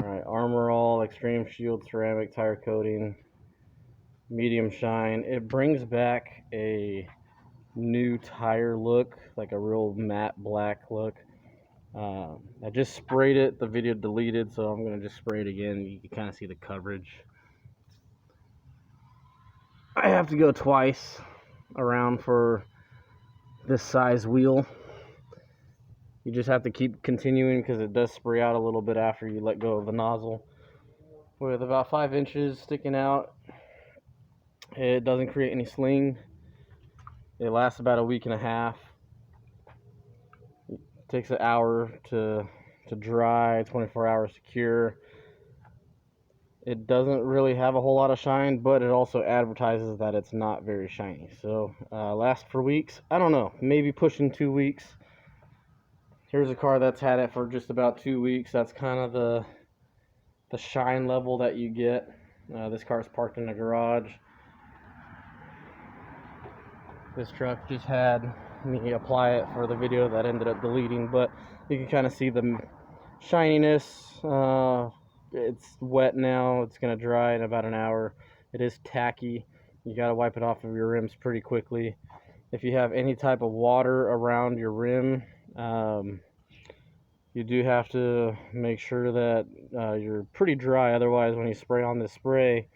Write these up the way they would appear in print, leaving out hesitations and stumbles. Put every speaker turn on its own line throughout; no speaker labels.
Alright, Armor All, Extreme Shield Ceramic Tire Coating, Medium Shine. It brings back a new tire look, like a real matte black look. I just sprayed it, the video deleted, so I'm going to just spray it again. You can kind of see the coverage. I have to go twice around for this size wheel. You just have to keep continuing because it does spray out a little bit after you let go of the nozzle. With about 5 inches sticking out, it doesn't create any sling. It lasts about a week and a half. It takes an hour to dry, 24 hours to cure. It doesn't really have a whole lot of shine, but it also advertises that it's not very shiny. So lasts for weeks. I don't know, maybe pushing 2 weeks. Here's a car that's had it for just about 2 weeks. That's kind of the shine level that you get. This car is parked in the garage. This truck just had me apply it for the video that ended up deleting, but you can kind of see the shininess. It's wet now. It's going to dry in about an hour. It is tacky. You got to wipe it off of your rims pretty quickly. If you have any type of water around your rim, you do have to make sure that you're pretty dry. Otherwise, when you spray on this spray,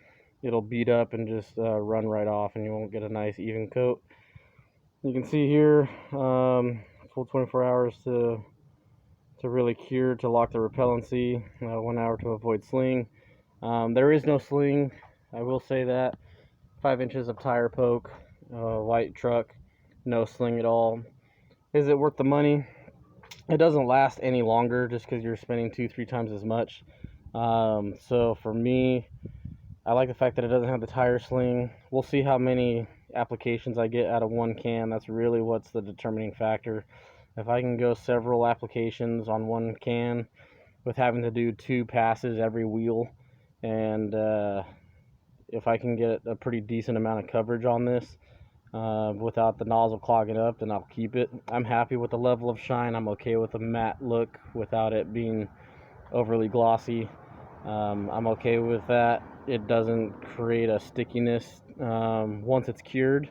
it'll beat up and just run right off, and you won't get a nice even coat. You can see here, full 24 hours to really cure, to lock the repellency, 1 hour to avoid sling. There is no sling, I will say that. 5 inches of tire poke, white truck, no sling at all. Is it worth the money? It doesn't last any longer just because you're spending 2-3 times as much. So for me, I like the fact that it doesn't have the tire sling. We'll see how many applications I get out of one can. That's really what's the determining factor. If I can go several applications on one can with having to do 2 passes every wheel, and if I can get a pretty decent amount of coverage on this without the nozzle clogging up, then I'll keep it. I'm happy with the level of shine. I'm okay with a matte look without it being overly glossy. I'm okay with that. It doesn't create a stickiness. Once it's cured,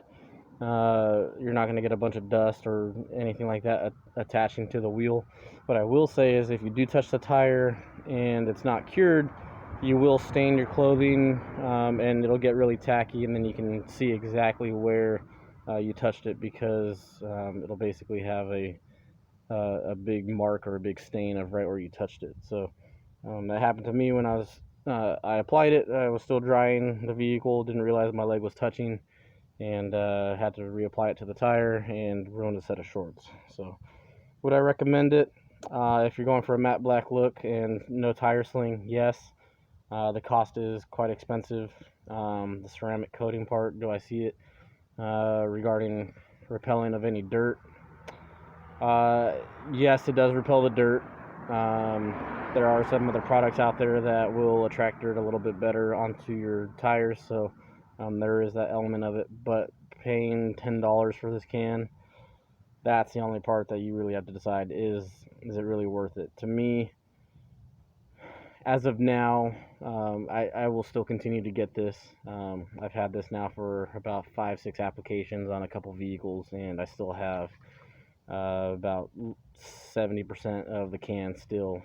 you're not going to get a bunch of dust or anything like that attaching to the wheel. What I will say is if you do touch the tire and it's not cured, you will stain your clothing, and it'll get really tacky, and then you can see exactly where you touched it, because it'll basically have a big mark or a big stain of right where you touched it. So that happened to me when I applied it. I was still drying the vehicle, didn't realize my leg was touching, and had to reapply it to the tire and ruined a set of shorts. So would I recommend it? If you're going for a matte black look and no tire sling, yes. The cost is quite expensive. The ceramic coating part, do I see it? Regarding repelling of any dirt, yes, it does repel the dirt. There are some other products out there that will attract dirt a little bit better onto your tires, so there is that element of it. But paying $10 for this can, that's the only part that you really have to decide, is it really worth it? To me, as of now, I will still continue to get this. I've had this now for about 5-6 applications on a couple vehicles, and I still have about 70% of the can still